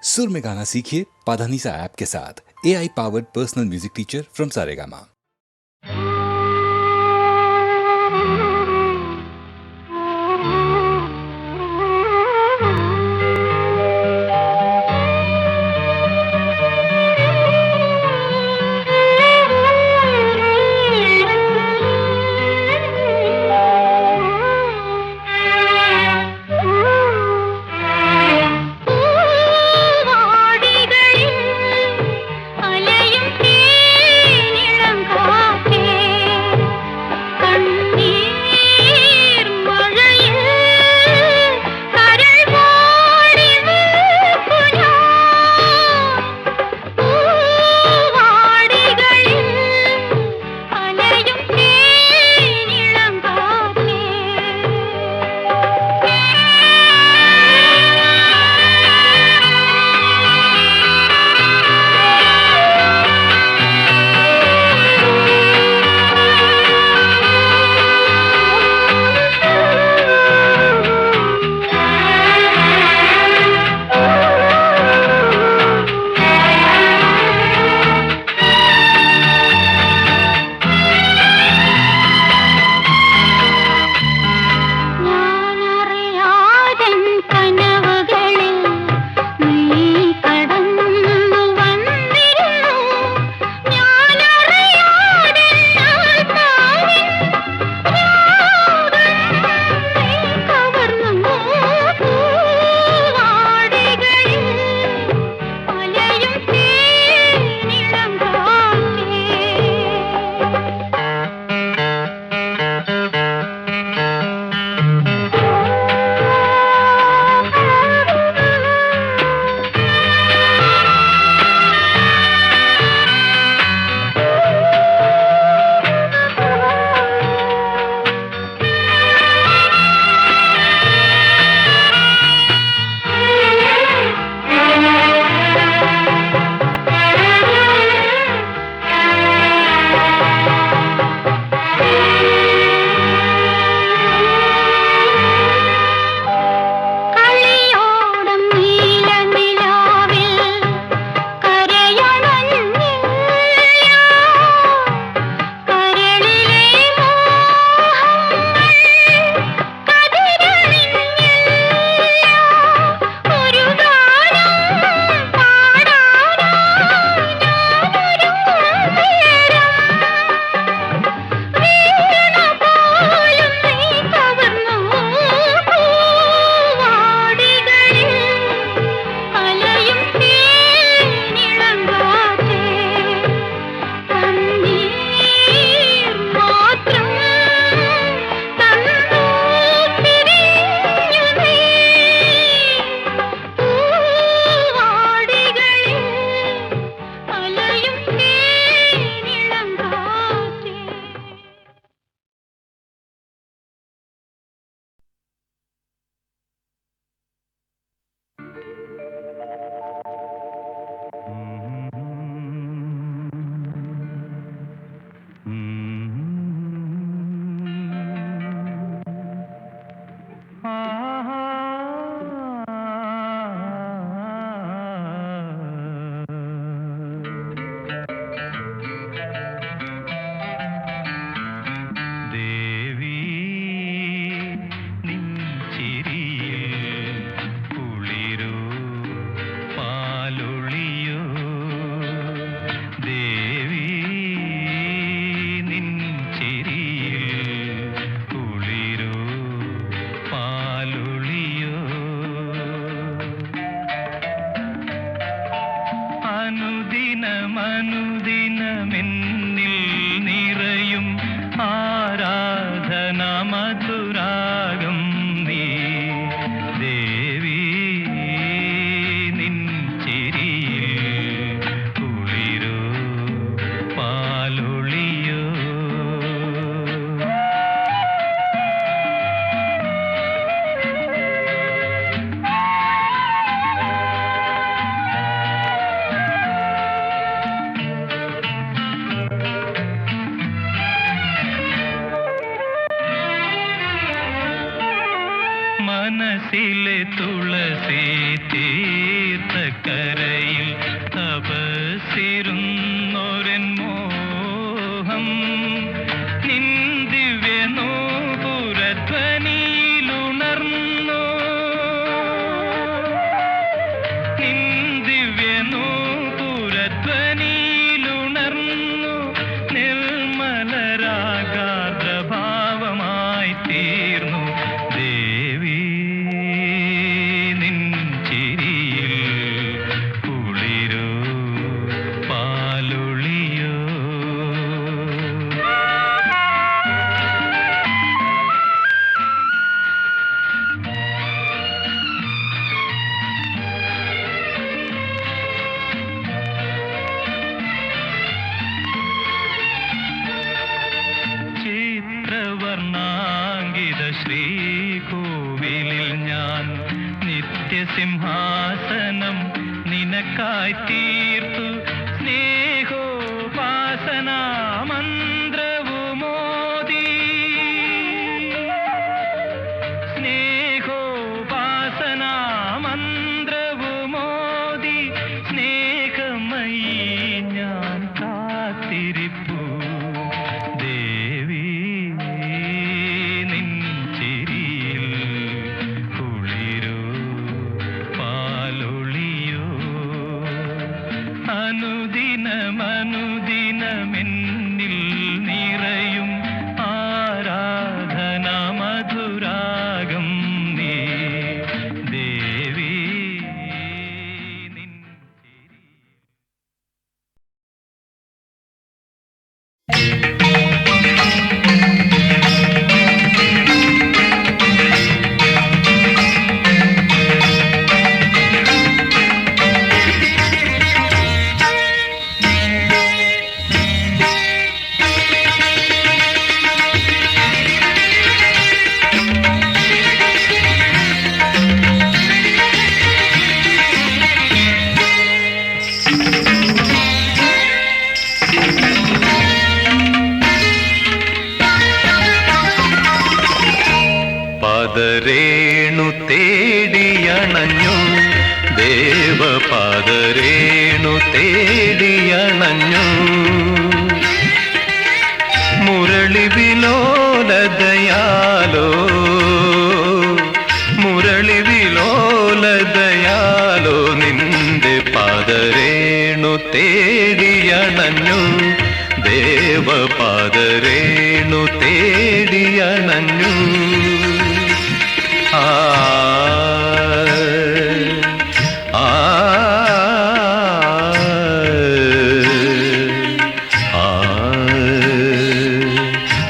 सुर में गाना सीखिए पाधानीसा ऐप के साथ। AI powered personal music teacher from Saregama. മനസ്സിലെ തുളസി തീർത്ത നിൻ ദിവ്യനൂപുരധ്വനിയിലുണർന്നു നിർമ്മലരാഗാർദ്രഭാവമായി തീർന്നു ദേവി നിൻ ചിരിയിൽ കുളിരോ പാലൊളിയോ. ചിത്രവർണ്ണാങ്കിത ശ്രീകോവിലിൽ ഞാൻ നിത്യസിംഹാസനം നിനക്കായി തീർത്തു സ്നേഹോപാസനാ മന്ത്രവുമോദി സ്നേഹോപാസനാ മന്ത്രവുമോദി സ്നേഹമയീ ഞാൻ കാത്തിരിപ്പു ദേവി നിൻ ചിരിയിൽ കുളിരോ പാലൊളിയോ. അനുദിനമനുദിനമെന്നിൽ നിറയും ആരാധന മധുരാഗം നീ ദേവി നിൻ ചിരി. പാദരേണു തേടിയണഞ്ഞു ദേവപാദരേണു തേടിയണഞ്ഞു മുരളി വിലോലതയാലോ മുരളി വിലോലതയാലോ നിന്റെ പാദരേണു തേടിയണഞ്ഞു ദേവപാദരേണു തേടിയണഞ്ഞു. ആ ആ ആ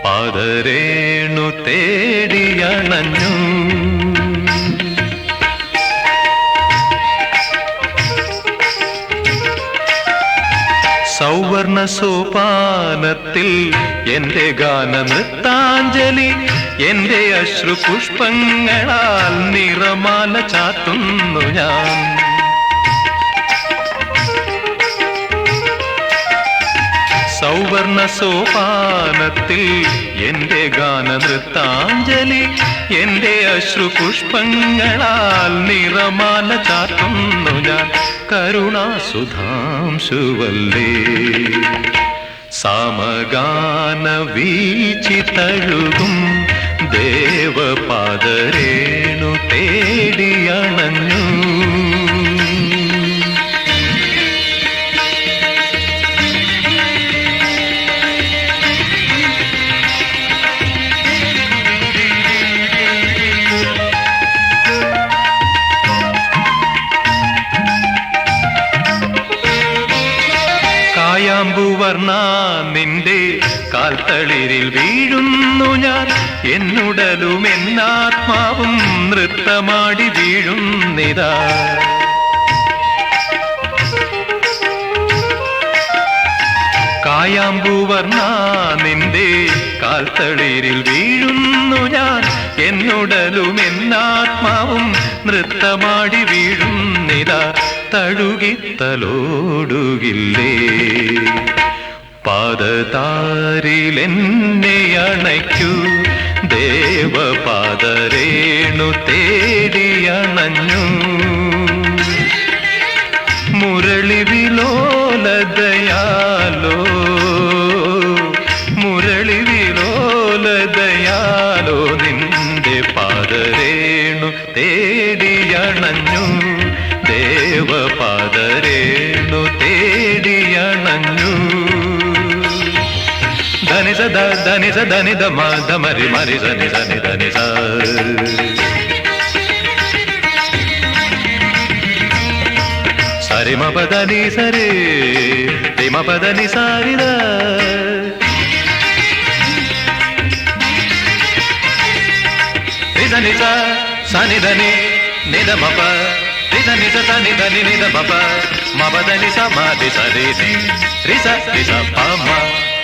പാദരേണു തേടിയണഞ്ഞു. സൗവർണ സോപാനത്തിൽ എന്റെ ഗാന നൃത്താഞ്ജലി എന്റെ അശ്രു പുഷ്പങ്ങളാൽ നിറമാല ചാത്തുന്നു ഞാൻ. സൗവർണ സോപാനത്തിൽ എന്റെ ഗാന നൃത്താഞ്ജലി എന്റെ അശ്രു പുഷ്പങ്ങളാൽ നിറമാല ചാത്തുന്നു ഞാൻ. കരുണാസുധാംശുവല്ലേ സാമഗാന വീചി തഴുകും ദേവപാദരേണു തേടിയണഞ്ഞു. കായാമ്പുവർണ്ണ നിന്റെ കാൽത്തളിരിൽ വീഴുന്നു ഞാൻ. എന്നുടലും എന്നാത്മാവും നൃത്തമാടി വീഴുന്നിതാ. കായാമ്പുവർണ്ണ നിന്റെ കാൽത്തളിരിൽ വീഴുന്നു ഞാൻ. എന്നുടലും എന്നാത്മാവും നൃത്തമാടി വീഴുന്നിതാ. തഴുകിത്തലോടുകില്ലേ പാദതാരിലെന്നെ അണയ്ക്കൂ ദേവപാദരേണു തേടിയണഞ്ഞു. മുരളി വിലോലതയാലോ മുരളി വിലോലതയാലോ നിന്റെ പാദരേണു തേടിയണഞ്ഞു ദേവപാദരേണു തേടിയണഞ്ഞു ധനി സദ ധനി സദനി ധമ ധമരി മരി സനി സനി ധനി സ സരിമ പദനി സരേ റിമ പദനി സാരിദ രിസനി സ സനി ധനി നിധ മപ രിസനി സ സനി ധനി നിധ മപ മപദനി സ മതി സരി നി രിസ രിസ പമ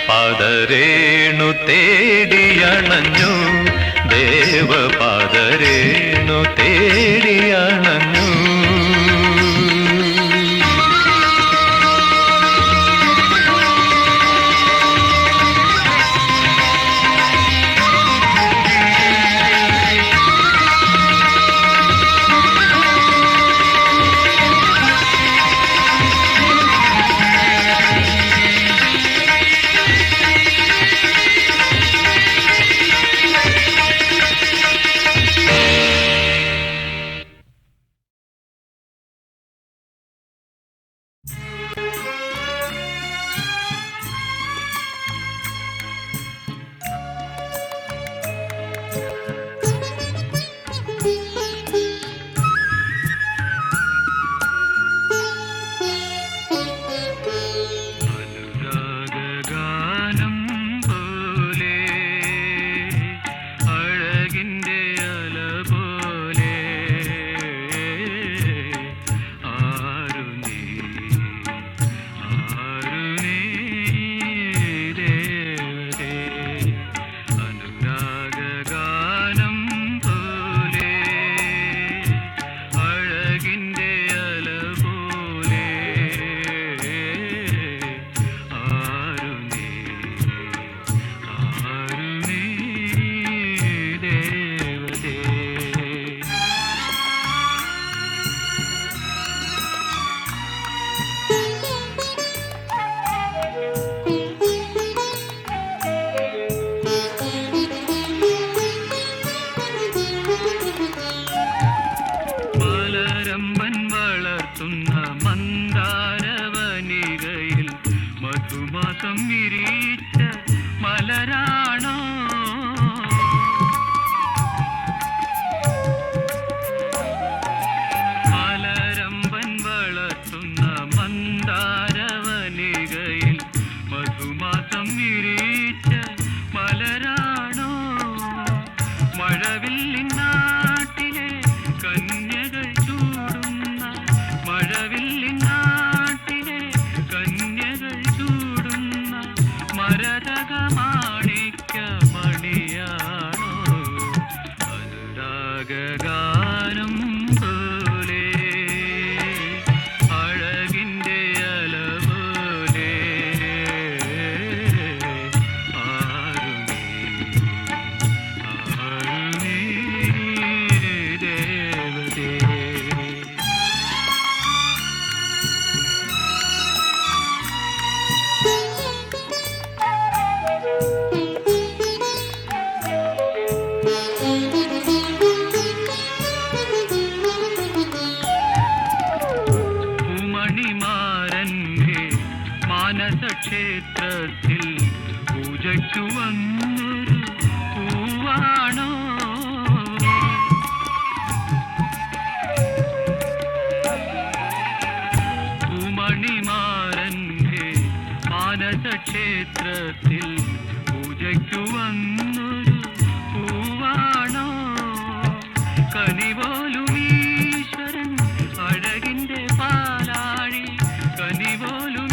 പാദരേണു തേടിയണഞ്ഞു ദേവപാദരേണു തേടിയണഞ്ഞു ക്ഷേത്രത്തിൽ പൂജയ്ക്കു വന്നൊരു പൂവാണോ പൂമണിമാരന്റെ മാനസക്ഷേത്രത്തിൽ പൂജയ്ക്കു വന്നൊരു പൂവാണോ കനിപോലും ഈശ്വരൻ അഴകിന്റെ പാലാഴി കനിപോലും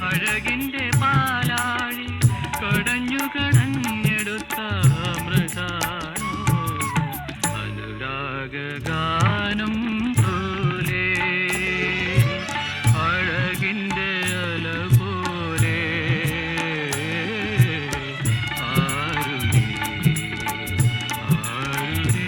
അഴകിന്റെ പാലാഴി കടഞ്ഞു കടഞ്ഞെടുത്ത അമൃതാണോ അനുരാഗാനം പോലെ അഴകിന്റെ അല പോലെ ആരുണി ആരുണി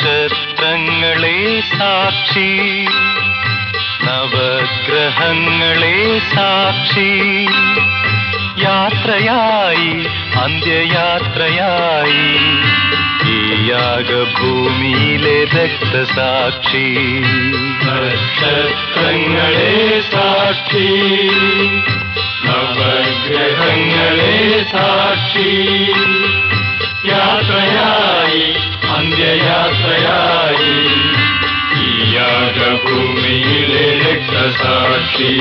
നക്ഷത്രങ്ങളെ സാക്ഷി, നവഗ്രഹങ്ങളെ സാക്ഷി, യാത്രയായി അന്ത്യയാത്രയായി ഈ യാഗഭൂമിയിലെ രക്തസാക്ഷി. നക്ഷത്രങ്ങളെ സാക്ഷി, നവഗ്രഹങ്ങളെ സാക്ഷി, യാത്രയായി അന്ത്യയാത്രയായി ഈ യാഗഭൂമിയിലെ രക്തസാക്ഷി.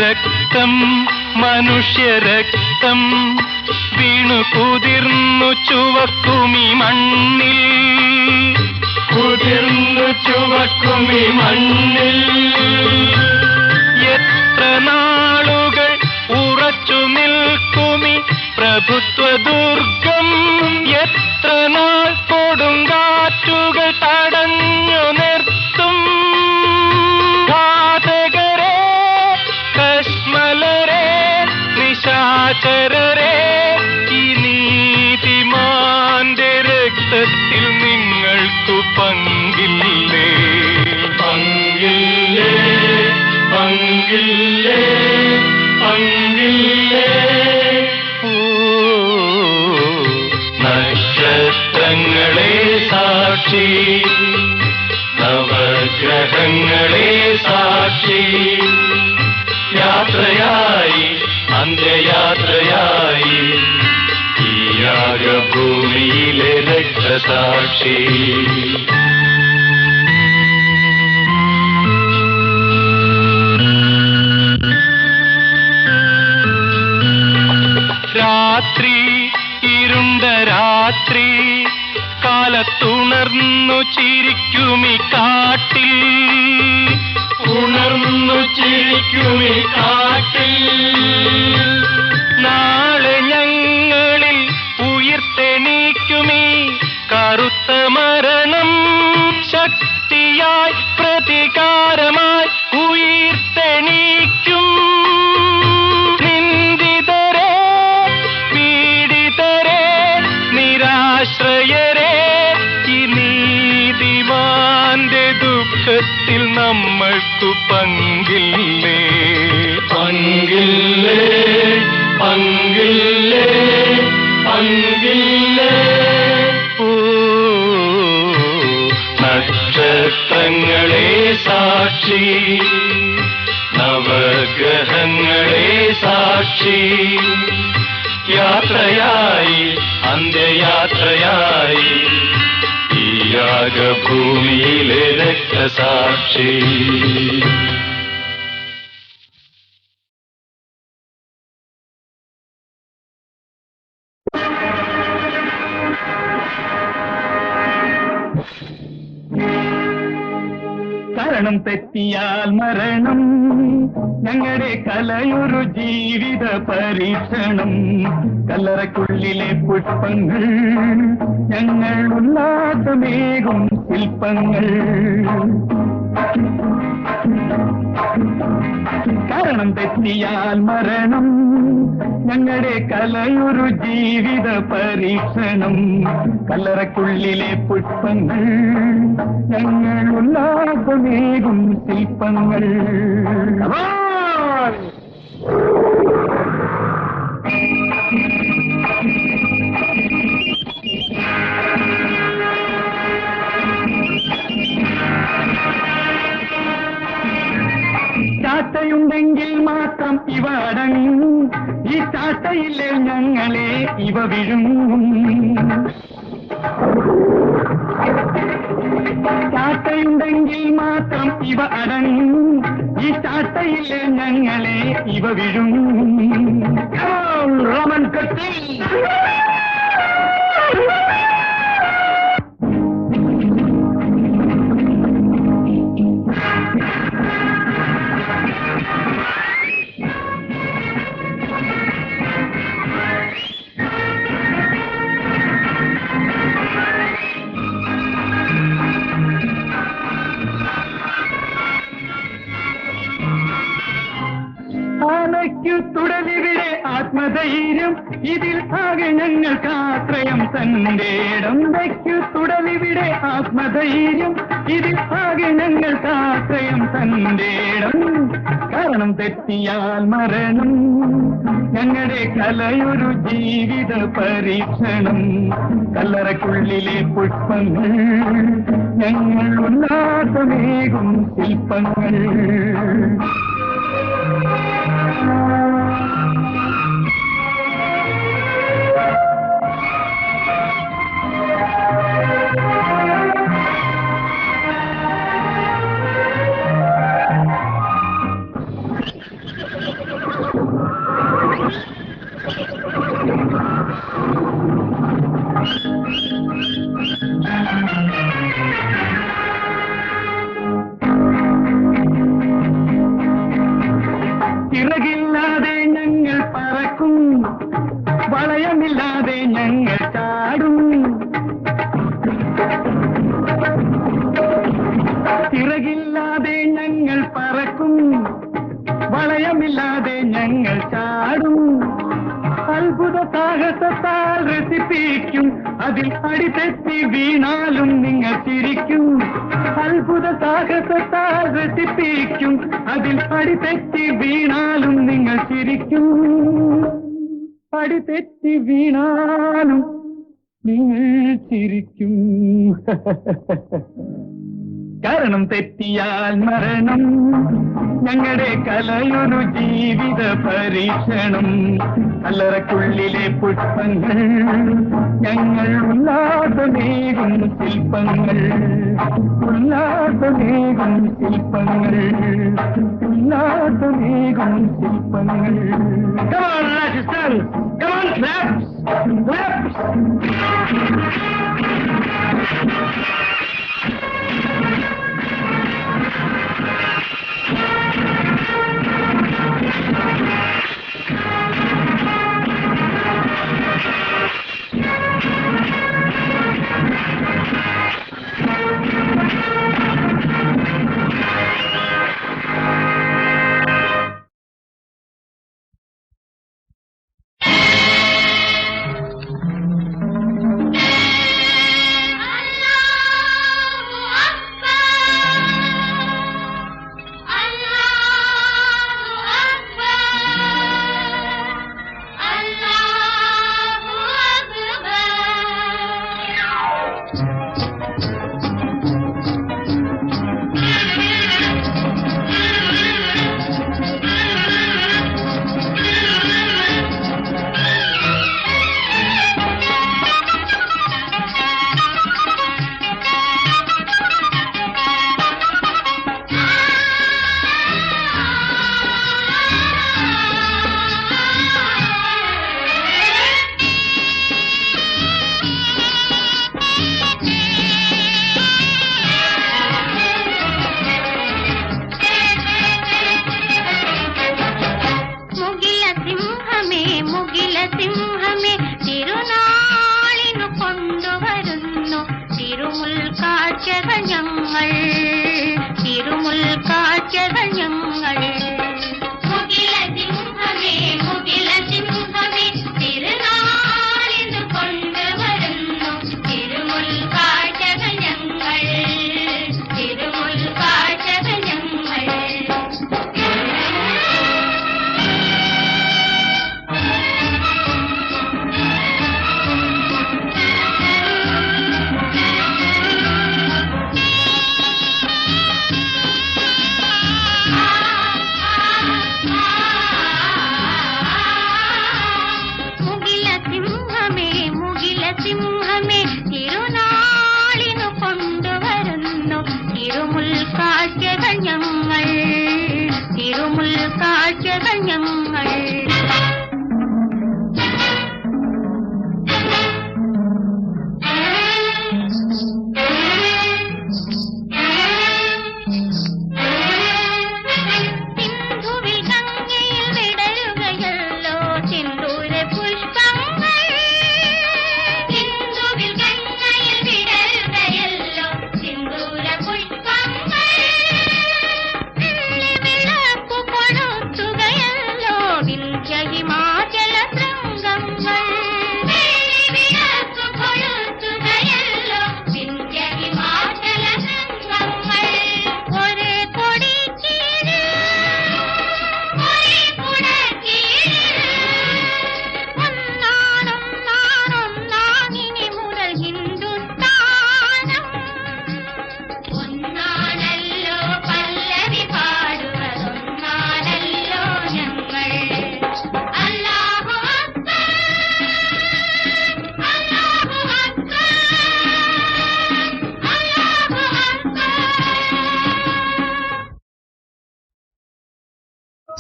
രക്തം മനുഷ്യരക്തം വീണു കുതിർന്നു ചുവക്കുമി മണ്ണിൽ, കുതിർന്നു ചുവക്കുമി മണ്ണിൽ. എത്ര നാളുകൾ ഉറച്ചു നിൽക്കുമി പ്രഭുത്വ ദുർഗം, എത്ര നാൾ കൊടുങ്കാറ്റുകൾ തടഞ്ഞു നിർത്തും. ഘാതകരെ, കശ്മലരെ, നിശാചരരെ, ഈ നീതിമാന്റെ രക്തത്തിൽ നിങ്ങൾക്കു പങ്കില്ലേ? പങ്കില്ലേ, പങ്കില്ലേ, പങ്കില്ലേ. ഓ നക്ഷത്രങ്ങളെ സാക്ഷി, നവഗ്രഹങ്ങളെ സാക്ഷി, യാത്രയായി അന്ത്യയാത്രയായി ഈ യാഗഭൂമിയിലെ രക്തസാക്ഷി. രാത്രി, ഇരുണ്ട രാത്രി, കാലത്തുണർന്നു ചിരിക്കുമി കാട്ടിൽ, ഉണർന്നു ചിരിക്കുമി കാട്ടിൽ. നാളെ ഞങ്ങളിൽ ഉയർത്തെണീക്കുമീ കറുത്ത മരണം, ശക്തിയായി പ്രതികാരമായി ഉയർത്തെണീക്കും. നിന്ദിതരെ, പീഡിതരെ, നിരാശ്രയരെ, ഈ നീതിമാന്റെ ദുഃഖത്തിൽ നമ്മൾക്കു പങ്കില്ലേ? പങ്കില്ലേ, പങ്കില്ലേ, പങ്കില്ലേ. ഓ നക്ഷത്രങ്ങളെ സാക്ഷി, നവഗ്രഹങ്ങളെ സാക്ഷി, യാത്രയായി അന്ത്യയാത്രയായി ഈ യാഗഭൂമിയിലെ രക്തസാക്ഷി. കരണം തെറ്റിയാൽ മരണം, ഞങ്ങളുടെ കലയൊരു ജീവിത പരീക്ഷണം. കല്ലറയ്ക്കുള്ളിലെ പുഷ്പങ്ങൾ, ഞങ്ങൾ ഉല്ലാസമേകും ശില്പങ്ങൾ. കാരണം തെറ്റിയാൽ മരണം, ഞങ്ങളുടെ കലയൊരു ജീവിത പരീക്ഷണം. കല്ലറയ്ക്കുള്ളിലെ പുഷ്പങ്ങൾ, ഞങ്ങൾ ഉല്ലാസമേകും ശില്പങ്ങൾ. ചാട്ടയുണ്ടെങ്കിൽ മാത്രം ഇവ അടങ്ങും, ഈ ചാട്ടയില്ലേ ഞങ്ങളെ ഇവ വിഴുങ്ങും. ചാട്ടയുണ്ടെങ്കിൽ മാത്രം ഇവ അടങ്ങും, ഈ ചാട്ടയില്ലേ ഞങ്ങളെ ഇവ വിഴുങ്ങും. റോമൻ കത്തി. വയ്ക്കു തുടലിവിടെ ആത്മധൈര്യം, ഇതിൽ ആകെ ഞങ്ങൾക്കാശ്രയം തന്റേടം. വയ്ക്കു തുടലിവിടെ ആത്മധൈര്യം, ഇതിൽ ആകെ ഞങ്ങൾക്കാശ്രയം തന്റേടം. കാരണം തെറ്റിയാൽ മരണം, ഞങ്ങളുടെ കലയൊരു ജീവിത പരീക്ഷണം. കല്ലറക്കുള്ളിലെ പുഷ്പങ്ങൾ, ഞങ്ങൾ ഉല്ലാസമേകും ശില്പങ്ങൾ. ചിറകില്ലാതെ ഞങ്ങൾ പറക്കും, വളയമില്ലാതെ ഞങ്ങൾ ചാടും. ചിറകില്ലാതെ ഞങ്ങൾ പറക്കും, വളയമില്ലാതെ ഞങ്ങൾ ചാടും. അത്ഭുത സാഹസത്താൽ രസിപ്പിക്കും, അതിൽ അടിതെറ്റി വീണാലും നിങ്ങൾ ചിരിക്കും. അത്ഭുത സാഹസത്താൽ രസിപ്പിക്കും, അതിൽ അടിതെറ്റി വീണാലും നിങ്ങൾ ചിരിക്കും. അടിതെറ്റി വീണാലും നിങ്ങൾ ചിരിക്കും. കാരണം തെറ്റിയാൽ മരണം, ഞങ്ങളുടെ കലയൊരു ജീവിത പരീക്ഷണം. കല്ലറക്കുള്ളിലെ പുഷ്പങ്ങൾ, ഞങ്ങൾ ഉല്ലാസമേകും ശില്പങ്ങൾ. ഉല്ലാസമേകും ശില്പങ്ങൾ, ഉല്ലാസമേകും ശില്പങ്ങൾ. Come on, Rajasthan! Come on, claps! Claps!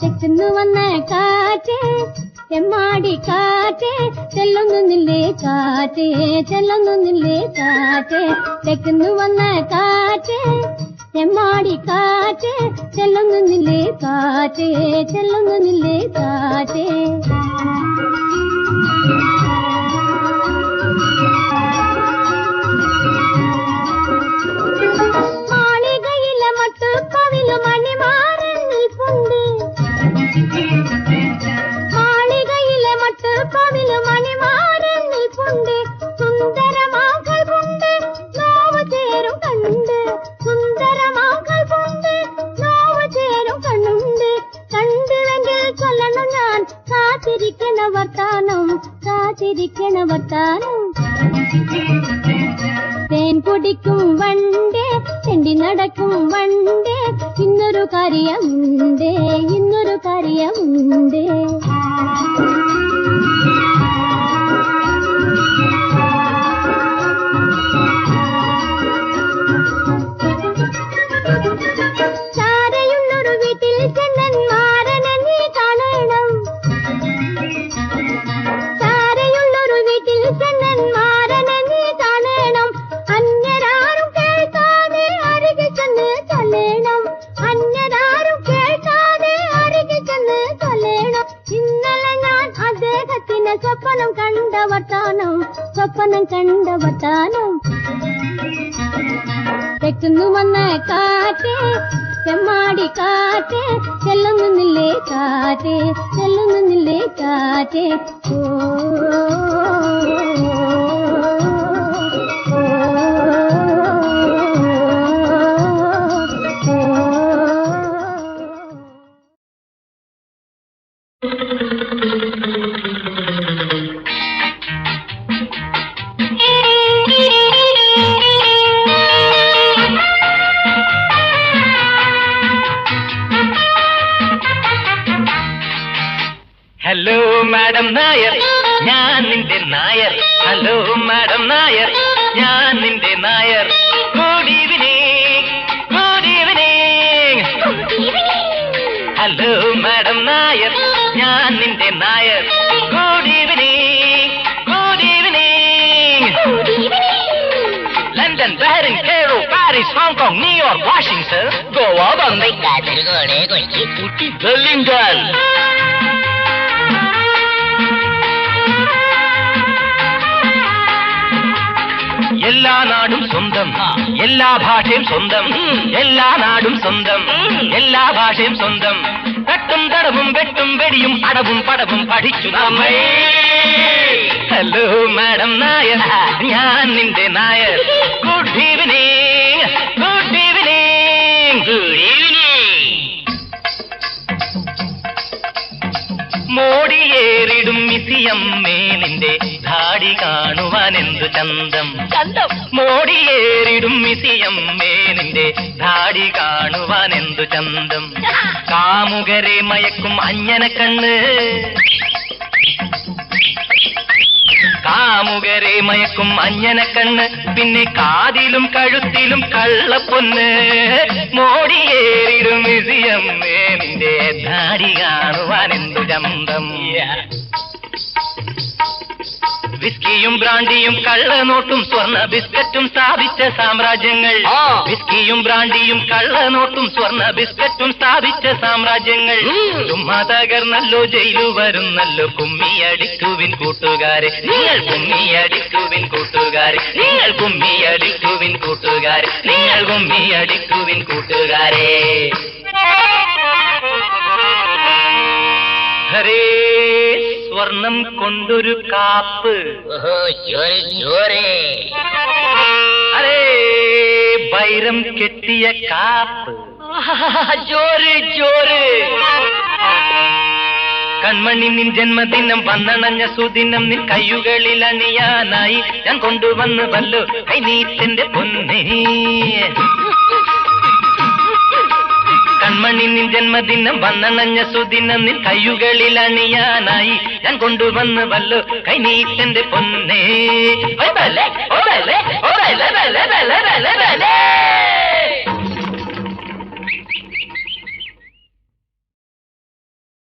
തെക്കുന്നു വന്ന കാറ്റ് എമ്മാടി കാറ്റ് ചെല്ലുന്നില്ലേ കാറ്റ് ചെല്ലുന്നില്ലേ കാറ്റ് തെക്കുന്നു വന്ന കാറ്റ് എമ്മാടി കാറ്റ് ചെല്ലുന്നില്ലേ കാറ്റ് ചെല്ലുന്നില്ലേ കാറ്റ് മാളികയിലെ മട്ടുപ്പവില് മണിമാരൻ നിൽപ്പുണ്ട് മാളികയിലെ മട്ടുപ്പവില് മണിമാരൻ നിൽപ്പുണ്ട് സുന്ദരമാക്കൾ കൊണ്ട് നോവ് ചേരും കണ്ട് സുന്ദരമാക്കൾ കൊണ്ട് നോവ് ചേരും കണ്ണുണ്ട് കണ്ടുവെങ്കിൽ ചൊല്ലണം ഞാൻ കാത്തിരിക്കണ വർത്താനം തേൻ കുടിക്കും വണ്ടേ ചെണ്ടി നടക്കും വണ്ടേ ഇന്നൊരു കാര്യമുണ്ട് ചാരയുള്ളൊരു വീട്ടിൽ ചെന്നന്മാരനെ നീ കാണണം ചാരയുള്ളൊരു വീട്ടിൽ ചെന്നന്മാരനെ നീ കാണണം അന്യരാരും കേൾക്കാതെ അരികിൽ ചെന്ന് ചൊല്ലണം അന്യരാരും കേൾക്കാതെ അരികിൽ ചെന്ന് ചൊല്ലണം ഇന്നലെ ഞാൻ അദ്ദേഹത്തിന് സ്വപ്നം കണ്ട വർത്താനം തെക്കുന്നു വന്ന കാറ്റ് ചെമ്മാടി കാറ്റ് ചെല്ലുന്നില്ലേ കാറ്റ് ഓ ഹലോ മാഡം നായർ ഞാൻ നിന്റെ നായർ ഹലോ മാഡം നായർ ഞാൻ നിന്റെ Nair good evening hello madam Nair ഞാൻ നിന്റെ Nair good evening London Bahrain Cairo Paris Hong Kong New York Washington Goa Bombay Ooty Wellington എല്ലാ നാടും സ്വന്തം എല്ലാ ഭാഷയും സ്വന്തം എല്ലാ നാടും സ്വന്തം എല്ലാ ഭാഷയും സ്വന്തം തട്ടും തടവും വെട്ടും വെടിയും അടവും പടവും പഠിച്ചു നമ്മെ ഹലോ മാഡം നായർ ഞാൻ നിന്റെ നായർ ഗുഡ് ഈവനിങ് മോടിയേറിടും മിസിയമ്മേ നിന്റെ ധാടി കാണുവാൻ എന്തു ചന്തം മോടിയേറിടും മിസിയമ്മേ നിന്റെ ധാടി കാണുവാൻ എന്തു ചന്തം കാമുകരെ മയക്കും അഞ്ഞന കണ്ണ് കാമുകരെ മയക്കും അഞ്ഞന കണ്ണ് പിന്നെ കാതിലും കഴുത്തിലും കള്ളപ്പൊന്ന് മോടിയേറിടും മിസിയമ്മേ നിന്റെ ധാടി കാണുവാൻ എന്തു ചന്തം വിസ്കിയും ബ്രാൻഡിയും കള്ളനോട്ടും സ്വർണ്ണ ബിസ്ക്കറ്റും സ്ഥാപിച്ച സാമ്രാജ്യങ്ങൾ വിസ്കിയും ബ്രാൻഡിയും കള്ളനോട്ടും സ്വർണ്ണ ബിസ്ക്കറ്റും സ്ഥാപിച്ച സാമ്രാജ്യങ്ങൾ ചുമ്മാ തകർന്നല്ലോ ജയിലു വരുന്നല്ലോ കുമ്മിയടിക്കുവിൻ കൂട്ടുകാരെ നിങ്ങൾ കുമ്മിയടിക്കുവിൻ കൂട്ടുകാരെ നിങ്ങൾ കുമ്മിയടിക്കുവിൻ കൂട്ടുകാരെ നിങ്ങൾ കുമ്മിയടിക്കുവിൻ കൂട്ടുകാരെ ഹരേ സ്വർണം കൊണ്ടൊരു കാപ്പ് അരേ വൈരം കെട്ടിയ കാപ്പ് ജോറ് ജോറ് കൺമണി നിൻ ജന്മദിനം വന്നണഞ്ഞ സുദിനം നിൻ കയ്യുകളിൽ അണിയാനായി ഞാൻ കൊണ്ടുവന്ന് വല്ലോ കൈനീറ്റന്റെ പൊന്നേ കൺമണി നിൻ ജന്മദിനം വന്നണഞ്ഞ സുദിനം നിൻ കയ്യുകളിൽ അണിയാനായി ഞാൻ കൊണ്ടുവന്ന് വല്ലോ കൈനീറ്റന്റെ പൊന്നേ